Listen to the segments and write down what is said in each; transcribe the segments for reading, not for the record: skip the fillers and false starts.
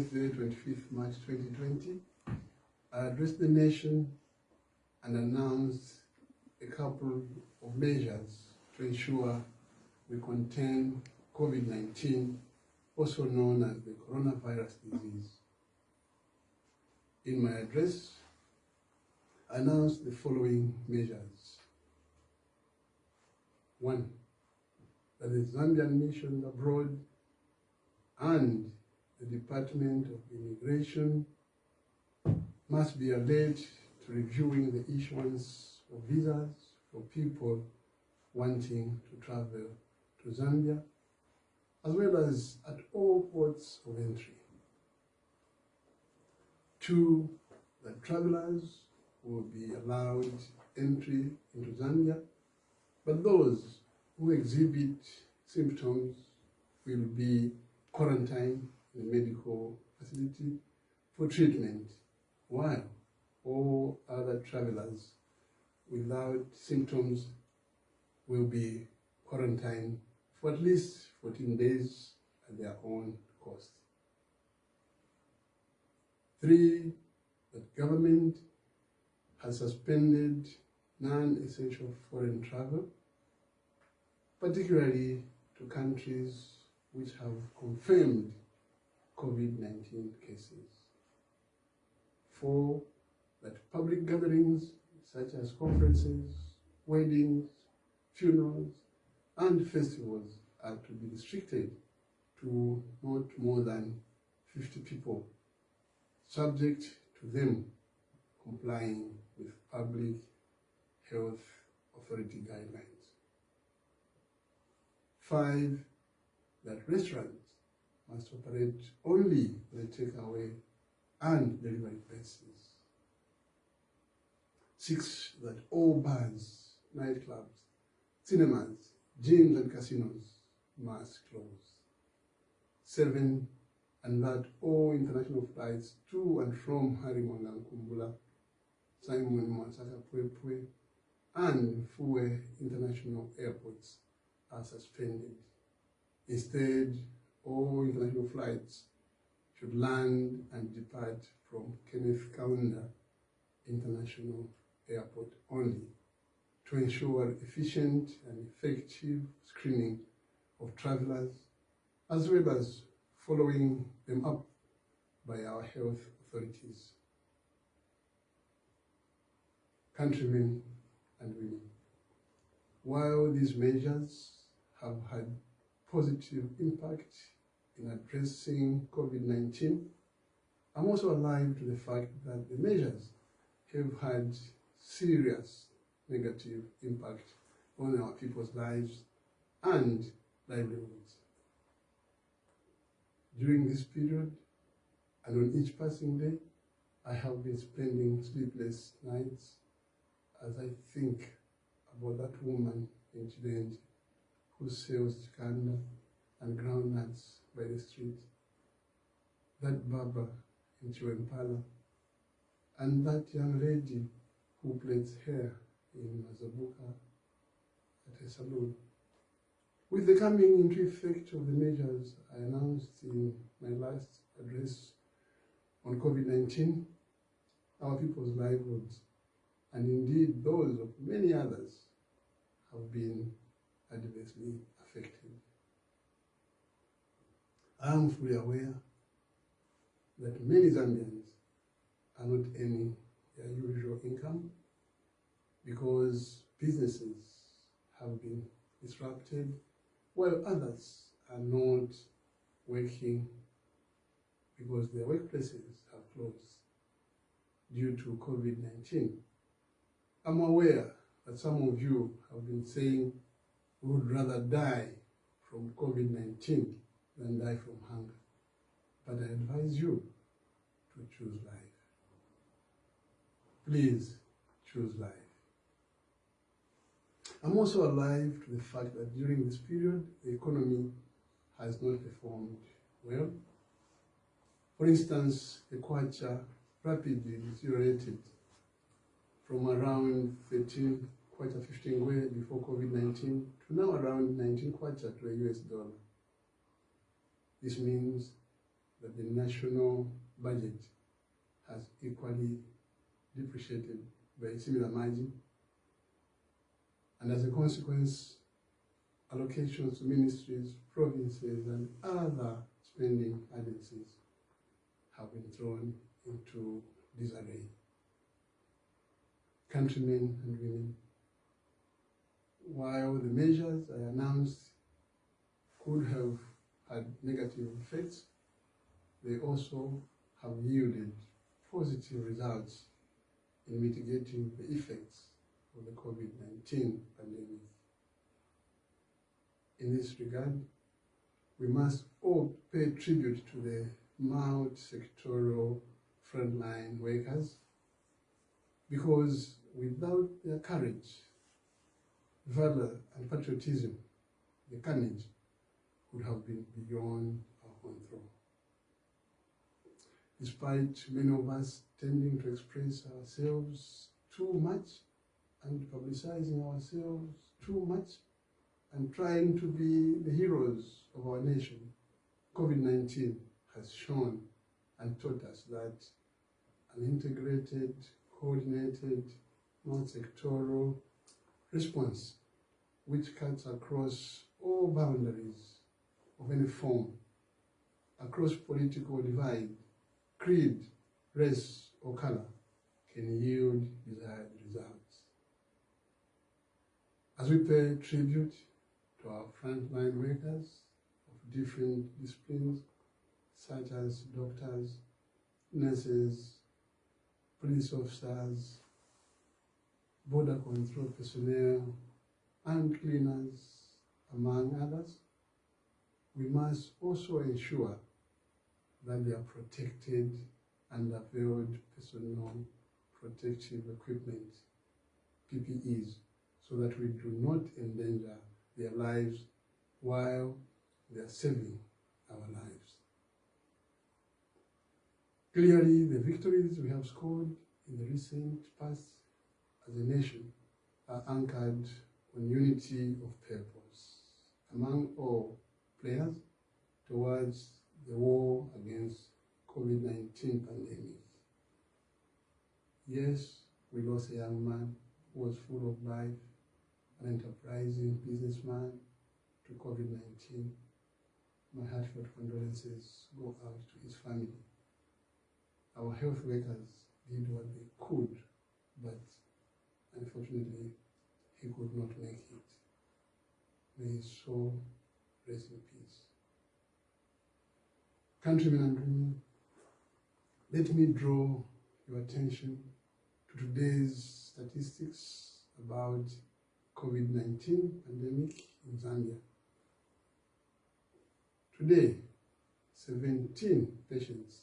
Thursday, 25th March 2020, I addressed the nation and announced a couple of measures to ensure we contain COVID-19, also known as the coronavirus disease. In my address, I announced the following measures. 1. That the Zambian missions abroad and the Department of Immigration must be alert to reviewing the issuance of visas for people wanting to travel to Zambia, as well as at all ports of entry. 2. That travelers will be allowed entry into Zambia, but those who exhibit symptoms will be quarantined in a medical facility for treatment, while all other travelers without symptoms will be quarantined for at least 14 days at their own cost. 3. That government has suspended non-essential foreign travel, particularly to countries which have confirmed COVID-19 cases. 4. That public gatherings such as conferences, weddings, funerals, and festivals are to be restricted to not more than 50 people, subject to them complying with public health authority guidelines. 5. That restaurants must operate only on a takeaway and delivery basis. 6. That all bars, nightclubs, cinemas, gyms and casinos must close. 7. And that all international flights to and from Harimanga Nkumbula, Simon Mwansaka Pwepwe, and Fue international airports are suspended. Instead, all international flights should land and depart from Kenneth Kaunda International Airport only, to ensure efficient and effective screening of travelers, as well as following them up by our health authorities. Countrymen and women, while these measures have had positive impact in addressing COVID-19, I'm also alive to the fact that the measures have had serious negative impact on our people's lives and livelihoods. During this period, and on each passing day, I have been spending sleepless nights as I think about that woman in Chidenti who sells chikanda and groundnuts by the street, that Baba in Chiwempala, and that young lady who plaits hair in Mazabuka at a salon. With the coming into effect of the measures I announced in my last address on COVID-19, our people's livelihoods, and indeed those of many others, have been adversely affected. I am fully aware that many Zambians are not earning their usual income because businesses have been disrupted, while others are not working because their workplaces have closed due to COVID-19. I'm aware that some of you have been saying we would rather die from COVID-19 than die from hunger. But I advise you to choose life. Please choose life. I'm also alive to the fact that during this period, the economy has not performed well. For instance, the kwacha rapidly deteriorated from around 13 kwacha 15 ngwe before COVID-19 to now around 19 kwacha to a US dollar. This means that the national budget has equally depreciated by a similar margin, and as a consequence, allocations to ministries, provinces, and other spending agencies have been thrown into disarray. Countrymen and women, while the measures I announced could have had negative effects, they also have yielded positive results in mitigating the effects of the COVID-19 pandemic. In this regard, we must all pay tribute to the multi-sectoral frontline workers, because without their courage, valor, and patriotism, the carnage would have been beyond our control. Despite many of us tending to express ourselves too much and publicizing ourselves too much and trying to be the heroes of our nation, COVID-19 has shown and taught us that an integrated, coordinated, multi-sectoral response which cuts across all boundaries of any form, across political divide, creed, race, or color, can yield desired results. As we pay tribute to our frontline workers of different disciplines, such as doctors, nurses, police officers, border control personnel, and cleaners, among others, we must also ensure that they are protected and availed personal protective equipment, PPEs, so that we do not endanger their lives while they are saving our lives. Clearly, the victories we have scored in the recent past as a nation are anchored on unity of purpose among all players towards the war against COVID-19 pandemic. Yes, we lost a young man who was full of life, an enterprising businessman to COVID-19. My heartfelt condolences go out to his family. Our health workers did what they could, but unfortunately, he could not make it. May his soul rest in peace. Countrymen and women, let me draw your attention to today's statistics about COVID-19 pandemic in Zambia. Today, 17 patients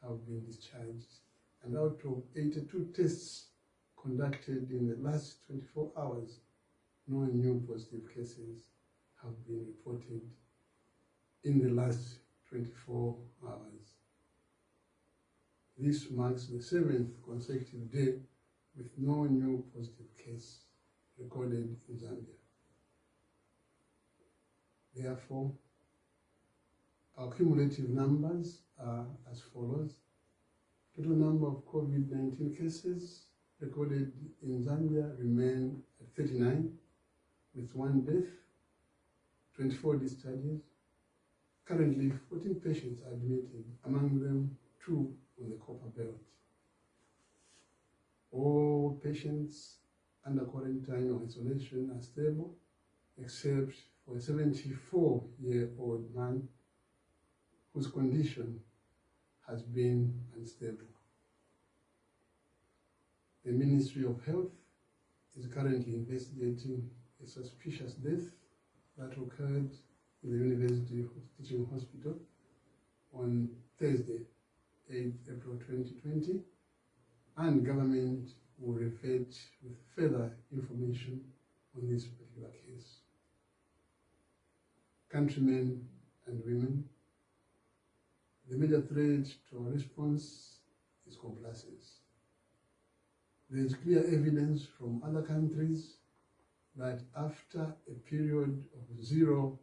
have been discharged, and out of 82 tests conducted in the last 24 hours, no new positive cases have been reported in the last 24 hours. This marks the 7th consecutive day with no new positive case recorded in Zambia. Therefore, our cumulative numbers are as follows. Total number of COVID-19 cases recorded in Zambia remain at 39, with 1 death, 24 discharges. Currently, 14 patients are admitted, among them 2 on the Copper Belt. All patients under quarantine or isolation are stable, except for a 74-year-old man whose condition has been unstable. The Ministry of Health is currently investigating a suspicious death that occurred in the University Teaching Hospital on Thursday, 8 April 2020, and government will revert with further information on this particular case. Countrymen and women, the major threat to our response is complacence. There is clear evidence from other countries that after a period of 0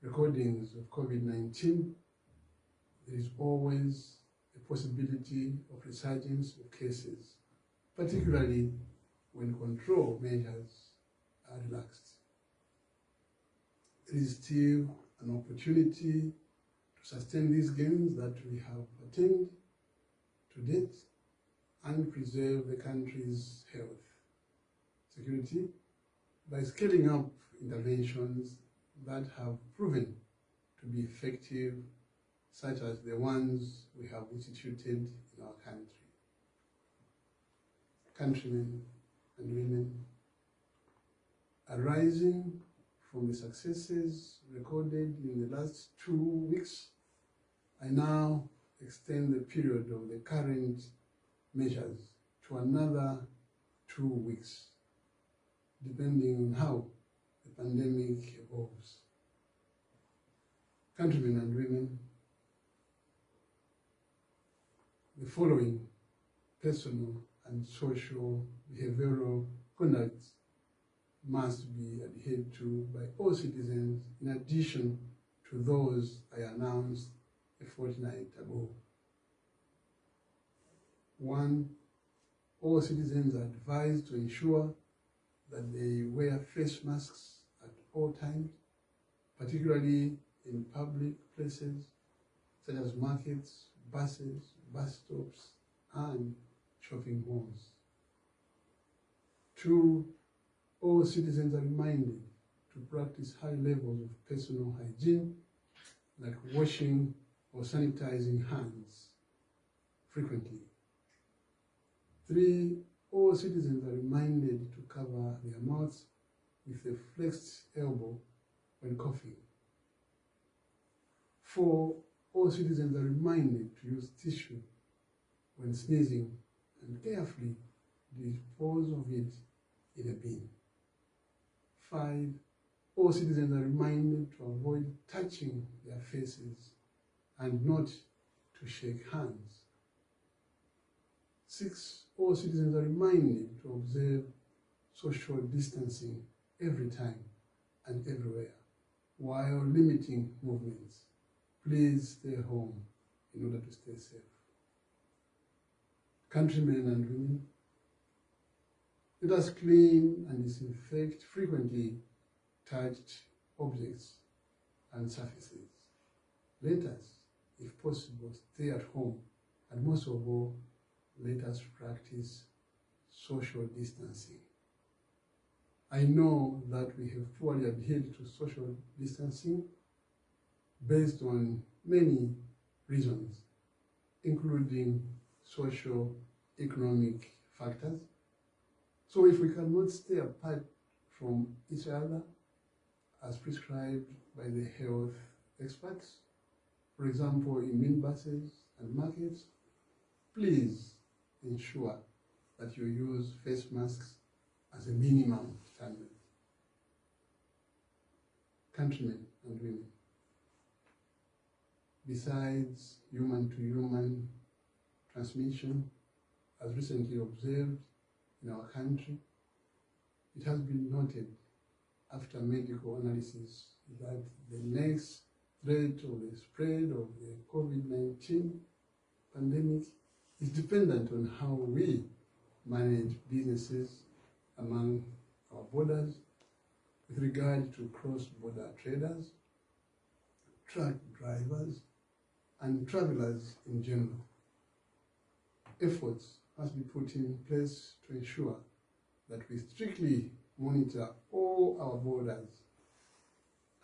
recordings of COVID-19, there is always a possibility of resurgence of cases, particularly when control measures are relaxed. There is still an opportunity to sustain these gains that we have attained to date and preserve the country's health security by scaling up interventions that have proven to be effective, such as the ones we have instituted in our country. Countrymen and women, arising from the successes recorded in the last 2 weeks, I now extend the period of the current measures to another 2 weeks, depending on how the pandemic evolves. Countrymen and women, the following personal and social behavioral conducts must be adhered to by all citizens in addition to those I announced a fortnight ago. 1. All citizens are advised to ensure that they wear face masks at all times, particularly in public places such as markets, buses, bus stops, and shopping malls. 2. All citizens are reminded to practice high levels of personal hygiene, like washing or sanitizing hands frequently. 3. All citizens are reminded to cover their mouths with a flexed elbow when coughing. 4. All citizens are reminded to use tissue when sneezing and carefully dispose of it in a bin. 5. All citizens are reminded to avoid touching their faces and not to shake hands. 6. All citizens are reminded to observe social distancing every time and everywhere while limiting movements. Please stay home in order to stay safe. Countrymen and women, let us clean and disinfect frequently touched objects and surfaces. Let us, if possible, stay at home, and most of all, let us practice social distancing. I know that we have poorly adhered to social distancing based on many reasons, including socio-economic factors. So if we cannot stay apart from each other as prescribed by the health experts, for example, in minibuses and markets, please ensure that you use face masks as a minimum standard. Countrymen and women, besides human-to-human transmission, as recently observed in our country, it has been noted after medical analysis that the next threat of the spread of the COVID-19 pandemic is dependent on how we manage businesses among our borders with regard to cross-border traders, truck drivers, and travelers in general. Efforts must be put in place to ensure that we strictly monitor all our borders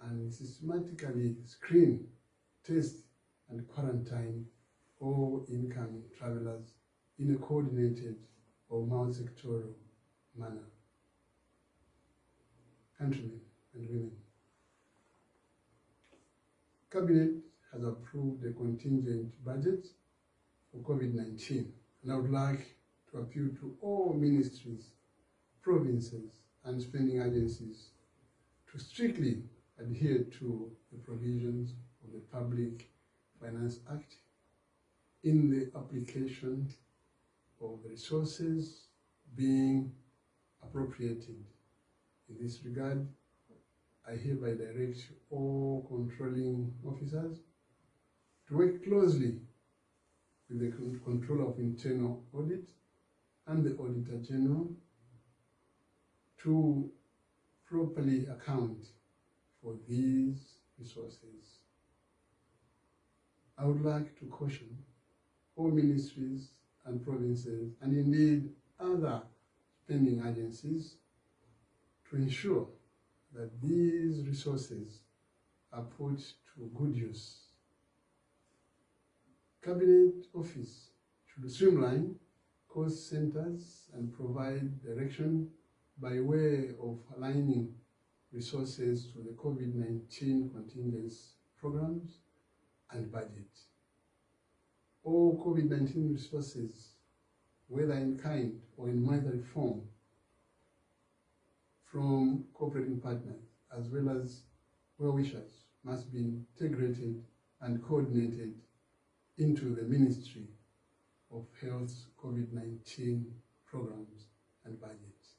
and systematically screen, test, and quarantine all incoming travelers in a coordinated or multi-sectoral manner. Countrymen and women, Cabinet has approved a contingent budget for COVID-19, and I would like to appeal to all ministries, provinces, and spending agencies to strictly adhere to the provisions of the Public Finance Act in the application of the resources being appropriated. In this regard, I hereby direct all controlling officers to work closely with the Controller of Internal Audit and the Auditor General to properly account for these resources. I would like to caution all ministries and provinces, and indeed other spending agencies, to ensure that these resources are put to good use. Cabinet Office should streamline cost centers and provide direction by way of aligning resources to the COVID-19 contingence programs and budget. All COVID-19 resources, whether in kind or in monetary form, from cooperating partners as well as well-wishers, must be integrated and coordinated into the Ministry of Health's COVID-19 programs and budgets.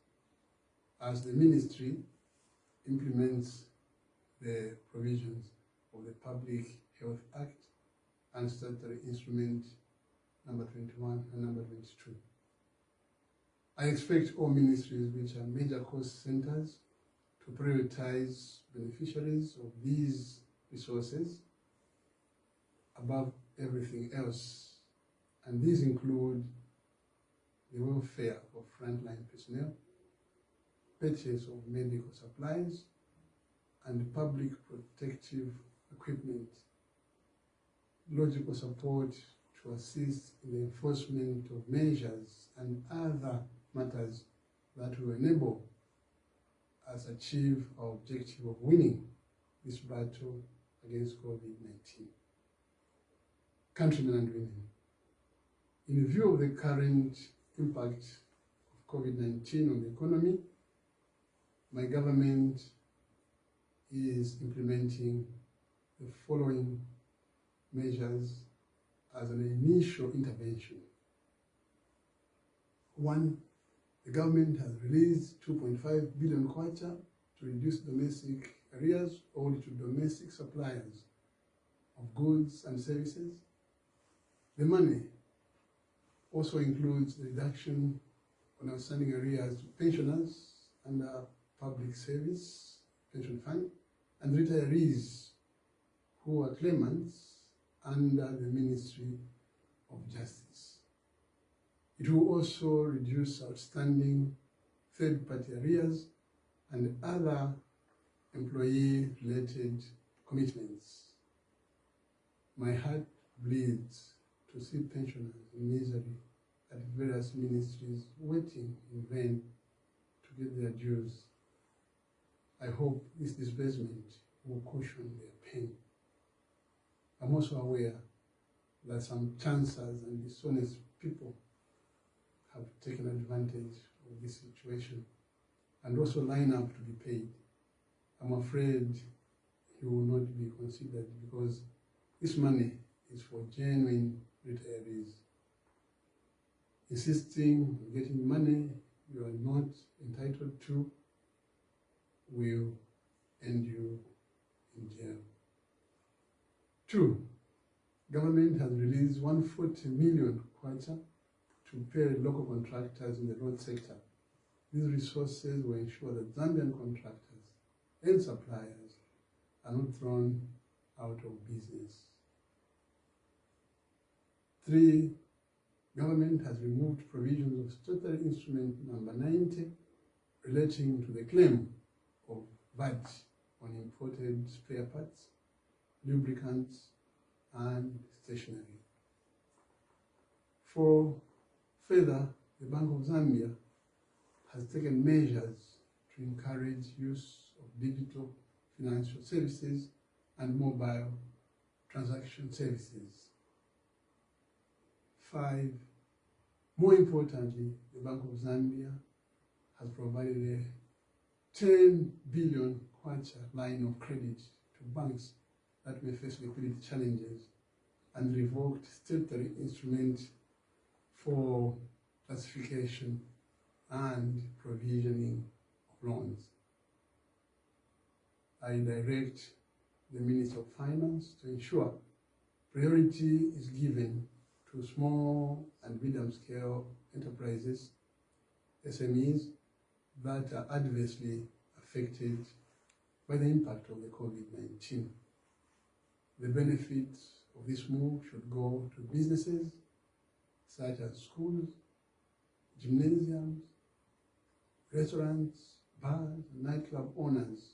As the Ministry implements the provisions of the Public Health Act and Statutory Instrument number 21 and number 22. I expect all ministries which are major cost centers to prioritize beneficiaries of these resources above everything else, and these include the welfare of frontline personnel, purchase of medical supplies, and public protective equipment, logical support to assist in the enforcement of measures and other matters that will enable us achieve our objective of winning this battle against COVID-19. Countrymen and women, in view of the current impact of COVID-19 on the economy, my government is implementing the following measures as an initial intervention. 1, the government has released 2.5 billion kwacha to reduce domestic arrears owed to domestic suppliers of goods and services. The money also includes the reduction on outstanding arrears to pensioners under public service pension fund and retirees who are claimants under the Ministry of Justice. It will also reduce outstanding third-party arrears and other employee-related commitments. My heart bleeds to see pensioners in misery at various ministries waiting in vain to get their dues. I hope this disbursement will cushion their pain. I'm also aware that some chancers and dishonest people have taken advantage of this situation and also line up to be paid. I'm afraid he will not be considered because this money is for genuine retirees. Insisting on getting money you are not entitled to will end you in jail. 2, government has released 140 million kwacha to pay local contractors in the road sector. These resources will ensure that Zambian contractors and suppliers are not thrown out of business. 3, government has removed provisions of Statutory Instrument number 90 relating to the claim of VAT on imported spare parts, lubricants, and stationery. 4, further, the Bank of Zambia has taken measures to encourage use of digital financial services and mobile transaction services. 5, more importantly, the Bank of Zambia has provided a 10 billion kwacha line of credit to banks that may face liquidity challenges and revoked statutory instruments for classification and provisioning of loans. I direct the Minister of Finance to ensure Priority is given to small and medium-scale enterprises, SMEs, that are adversely affected by the impact of the COVID-19. The benefits of this move should go to businesses such as schools, gymnasiums, restaurants, bars, and nightclub owners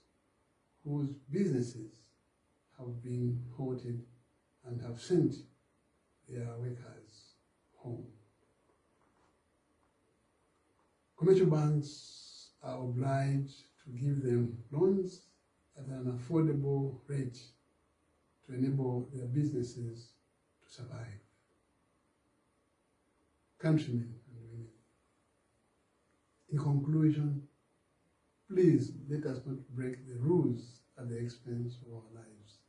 whose businesses have been halted and have sent their workers home. Commercial banks are obliged to give them loans at an affordable rate to enable their businesses to survive. Countrymen and women, in conclusion, please let us not break the rules at the expense of our lives.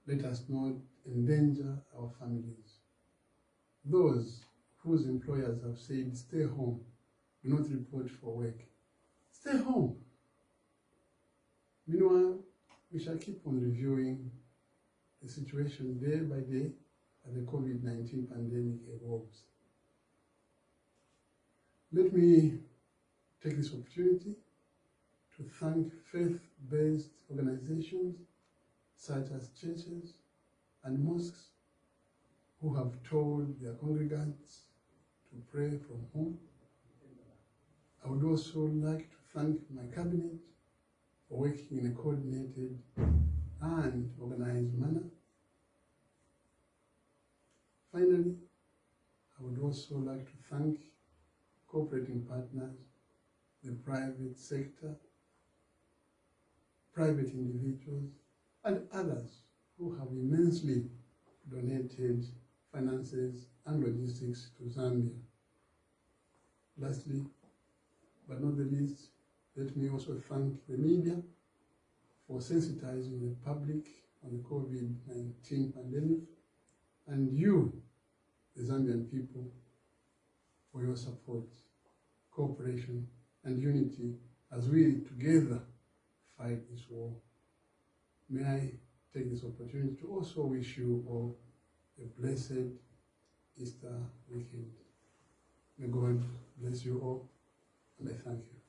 Let us not endanger our families. Those whose employers have said, stay home, do not report for work, stay home. Meanwhile, we shall keep on reviewing the situation day by day as the COVID-19 pandemic evolves. Let me take this opportunity to thank faith-based organizations such as churches and mosques who have told their congregants to pray from home. I would also like to thank my cabinet for working in a coordinated and organized manner. Finally, I would also like to thank cooperating partners, the private sector, private individuals, and others who have immensely donated finances and logistics to Zambia. Lastly, but not the least, let me also thank the media for sensitizing the public on the COVID-19 pandemic, and you, the Zambian people, for your support, cooperation, and unity as we together fight this war. May I take this opportunity to also wish you all a blessed Easter weekend. May God bless you all, and I thank you.